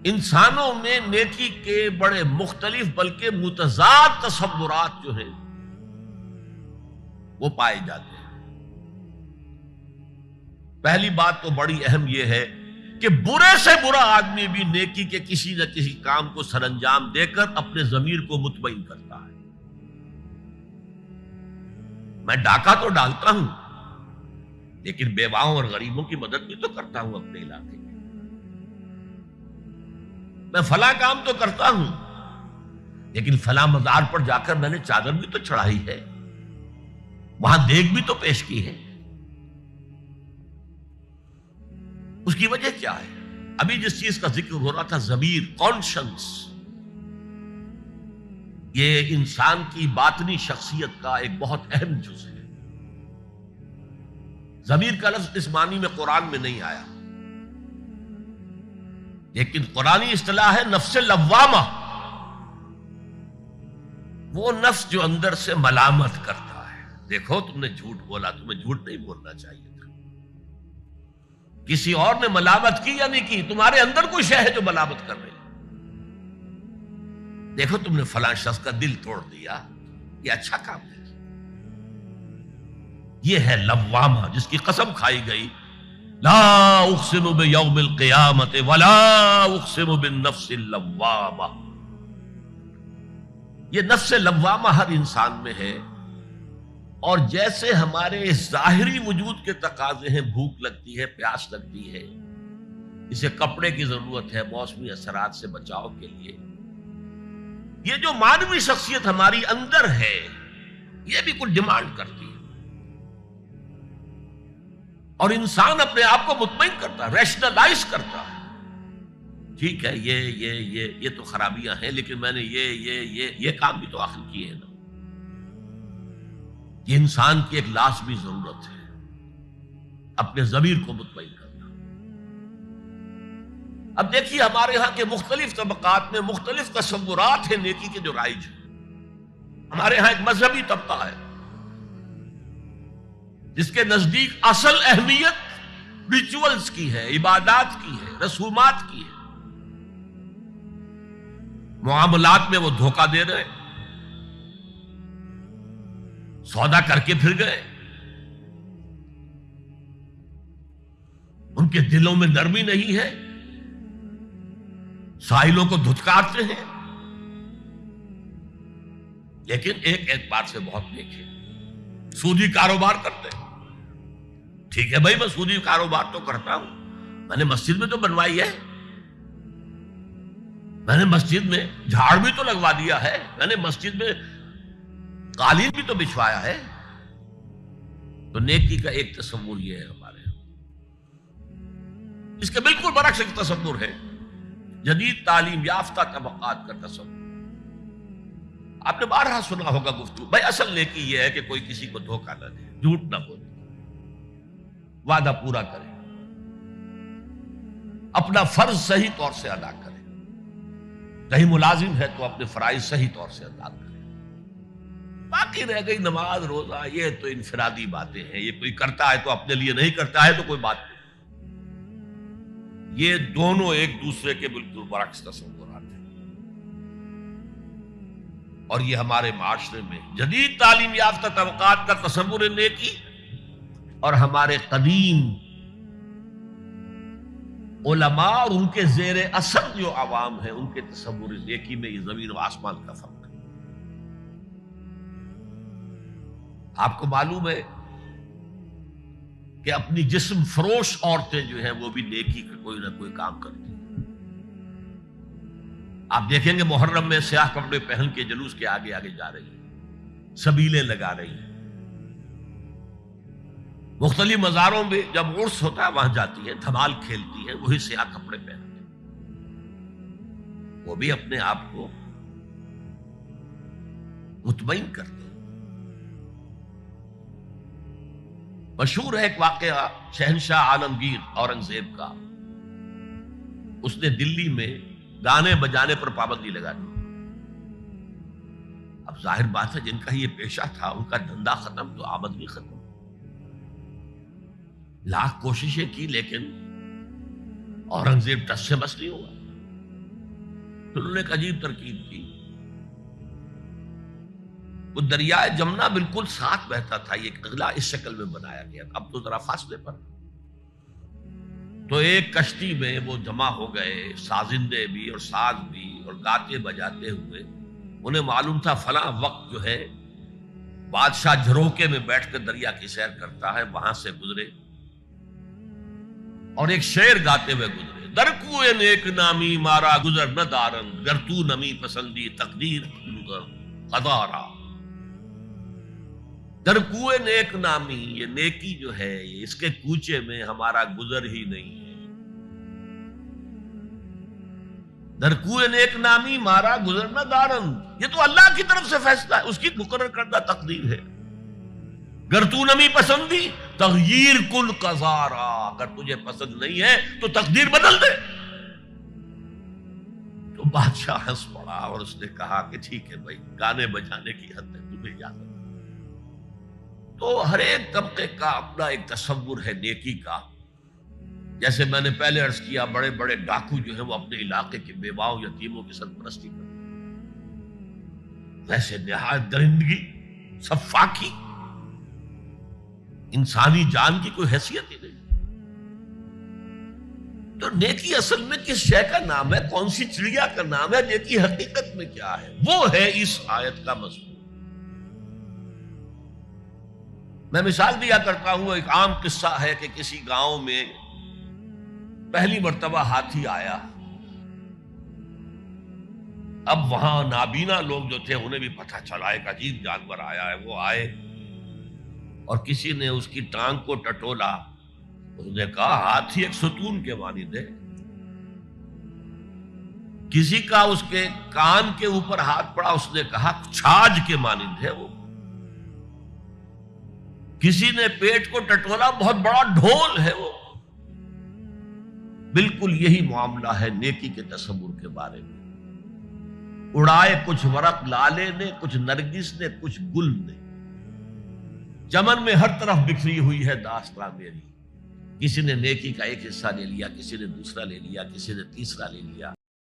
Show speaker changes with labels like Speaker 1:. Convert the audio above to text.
Speaker 1: انسانوں میں نیکی کے بڑے مختلف بلکہ متضاد تصورات جو ہیں وہ پائے جاتے ہیں۔ پہلی بات تو بڑی اہم یہ ہے کہ برے سے برا آدمی بھی نیکی کے کسی نہ کسی کام کو سر انجام دے کر اپنے ضمیر کو مطمئن کرتا ہے۔ میں ڈاکہ تو ڈالتا ہوں لیکن بیواؤں اور غریبوں کی مدد بھی تو کرتا ہوں اپنے علاقے میں۔ میں فلاں کام تو کرتا ہوں لیکن فلاں مزار پر جا کر میں نے چادر بھی تو چڑھائی ہے، وہاں دیگ بھی تو پیش کی ہے۔ اس کی وجہ کیا ہے؟ ابھی جس چیز کا ذکر ہو رہا تھا، ضمیر، کانشنس، یہ انسان کی باطنی شخصیت کا ایک بہت اہم جز ہے۔ ضمیر کا لفظ اس معنی میں قرآن میں نہیں آیا، لیکن قرآنی اصطلاح ہے نفس لوامہ، وہ نفس جو اندر سے ملامت کرتا ہے۔ دیکھو تم نے جھوٹ بولا، تمہیں جھوٹ نہیں بولنا چاہیے تھا۔ کسی اور نے ملامت کی یا نہیں کی، تمہارے اندر کوئی شے ہے جو ملامت کر رہی۔ دیکھو تم نے فلاں شخص کا دل توڑ دیا، یہ اچھا کام ہے۔ یہ ہے لوامہ جس کی قسم کھائی گئی، لا اقسم بیوم القیامت ولا اقسم بالنفس اللوامہ۔ یہ نفس لوامہ ہر انسان میں ہے، اور جیسے ہمارے ظاہری وجود کے تقاضے ہیں، بھوک لگتی ہے، پیاس لگتی ہے، اسے کپڑے کی ضرورت ہے موسمی اثرات سے بچاؤ کے لیے، یہ جو مانوی شخصیت ہماری اندر ہے یہ بھی کچھ ڈیمانڈ کرتی ہے، اور انسان اپنے آپ کو مطمئن کرتا ہے، ریشنلائز کرتا ہے۔ ٹھیک ہے، یہ تو خرابیاں ہیں، لیکن میں نے یہ کام بھی تو آخر کیے ہیں نا۔ یہ انسان کی ایک لازمی ضرورت ہے، اپنے ضمیر کو مطمئن کرنا۔ اب دیکھیے ہمارے ہاں کے مختلف طبقات میں مختلف تصورات ہیں نیکی کے جو رائج ہیں۔ ہمارے ہاں ایک مذہبی طبقہ ہے جس کے نزدیک اصل اہمیت ریچولز کی ہے، عبادات کی ہے، رسومات کی ہے۔ معاملات میں وہ دھوکہ دے رہے ہیں، سودا کر کے پھر گئے، ان کے دلوں میں نرمی نہیں ہے، سائلوں کو دھتکارتے ہیں، لیکن ایک اعتبار سے بہت نیک ہے، سودی کاروبار کرتے ہیں۔ ٹھیک ہے بھائی، میں سودی کاروبار تو کرتا ہوں، میں نے مسجد میں تو بنوائی ہے، میں نے مسجد میں جھاڑ بھی تو لگوا دیا ہے، میں نے مسجد میں قالین بھی تو بچھوایا ہے۔ تو نیکی کا ایک تصور یہ ہے ہمارے یہاں، اس کے بالکل برعکس ایک تصور ہے جدید تعلیم یافتہ طبقات کا تصور۔ آپ نے بارہا سنا ہوگا گفتگو، بھائی اصل نیکی یہ ہے کہ کوئی کسی کو دھوکہ نہ دے، جھوٹ نہ بولے، وعدہ پورا کرے، اپنا فرض صحیح طور سے ادا کرے، کہیں ملازم ہے تو اپنے فرائض صحیح طور سے ادا کرے۔ باقی رہ گئی نماز روزہ، یہ تو انفرادی باتیں ہیں، یہ کوئی کرتا ہے تو اپنے لیے، نہیں کرتا ہے تو کوئی بات نہیں۔ یہ دونوں ایک دوسرے کے بالکل برعکس تصورات ہیں، اور یہ ہمارے معاشرے میں جدید تعلیم یافتہ طبقات کا تصور نیکی اور ہمارے قدیم علماء اور ان کے زیر اثر جو عوام ہیں ان کے تصور نیکی میں یہ زمین و آسمان کا فرق ہے۔ آپ کو معلوم ہے کہ اپنی جسم فروش عورتیں جو ہیں وہ بھی نیکی کا کوئی نہ کوئی کام کرتی ہیں۔ آپ دیکھیں گے محرم میں سیاہ کپڑے پہن کے جلوس کے آگے آگے جا رہی ہیں، سبیلیں لگا رہی ہیں، مختلف مزاروں میں جب عرس ہوتا ہے وہاں جاتی ہیں، دھمال کھیلتی ہیں، وہی سیاہ کپڑے پہن کے، وہ بھی اپنے آپ کو مطمئن کرتے ہیں۔ مشہور ہے ایک واقعہ شہنشاہ عالمگیر اورنگزیب کا، اس نے دلی میں گانے بجانے پر پابندی لگا دی۔ اب ظاہر بات ہے جن کا یہ پیشہ تھا ان کا دھندا ختم تو آمدنی ختم، لاکھ کوششیں کی لیکن اورنگزیب ٹس سے بس نہیں ہوا۔ انہوں نے ایک عجیب ترکیب کی. وہ دریائے جمنا بالکل ساتھ بہتا تھا، یہ اگلا اس شکل میں بنایا گیا، اب تو ذرا فاصلے پر. تو ایک کشتی میں وہ جمع ہو گئے، سازندے بھی اور ساز بھی اور گاتے بجاتے ہوئے. انہیں معلوم تھا فلاں وقت جو ہے بادشاہ جھروکے میں بیٹھ کر دریا کی سیر کرتا ہے، وہاں سے گزرے اور ایک شعر گاتے ہوئے گزرے. در کوئے نیک نامی مارا گزر نہ دارن، گر تو نمی پسندی تقدیر قدارا. در کوئے نیک نامی، یہ نیکی جو ہے اس کے کوچے میں ہمارا گزر ہی نہیں ہے. در کوئے نیک نامی مارا گزر نہ دارن، یہ تو اللہ کی طرف سے فیصلہ ہے، اس کی مقرر کردہ تقدیر ہے. گر تو نمی پسندی تغییر کل قزارا، اگر تجھے پسند نہیں ہے تو تقدیر بدل دے. تو بادشاہ ہنس پڑا اور اس نے کہا کہ ٹھیک ہے بھائی، گانے بجانے کی حد ہے، تمہیں اجازت. تو ہر ایک طبقے کا اپنا ایک تصور ہے نیکی کا. جیسے میں نے پہلے عرض کیا، بڑے بڑے ڈاکو جو ہیں وہ اپنے علاقے کے بیواؤں یتیموں کی سرپرستی کرتے ہیں، ویسے نہایت درندگی، سفاکی، انسانی جان کی کوئی حیثیت ہی نہیں. تو نیکی اصل میں کس شے کا نام ہے، کون سی چڑیا کا نام ہے، نیکی حقیقت میں کیا ہے، وہ ہے اس آیت کا مضمون. میں مثال دیا کرتا ہوں، ایک عام قصہ ہے کہ کسی گاؤں میں پہلی مرتبہ ہاتھی آیا. اب وہاں نابینا لوگ جو تھے انہیں بھی پتہ چلا ایک عجیب جانور آیا ہے. وہ آئے اور کسی نے اس کی ٹانگ کو ٹٹولا. اس نے کہا ہاتھی ایک ستون کے مانند ہے. کسی کا اس کے کان کے اوپر ہاتھ پڑا، اس نے کہا چھاج کے مانند ہے وہ. کسی نے پیٹ کو ٹٹولا، بہت بڑا ڈھول ہے وہ. بالکل یہی معاملہ ہے نیکی کے تصور کے بارے میں. اڑائے کچھ ورق لالے نے، کچھ نرگس نے، کچھ گل نے. چمن میں ہر طرف بکھری ہوئی ہے داستان میری. کسی نے نیکی کا ایک حصہ لے لیا، کسی نے دوسرا لے لیا، کسی نے تیسرا لے لیا.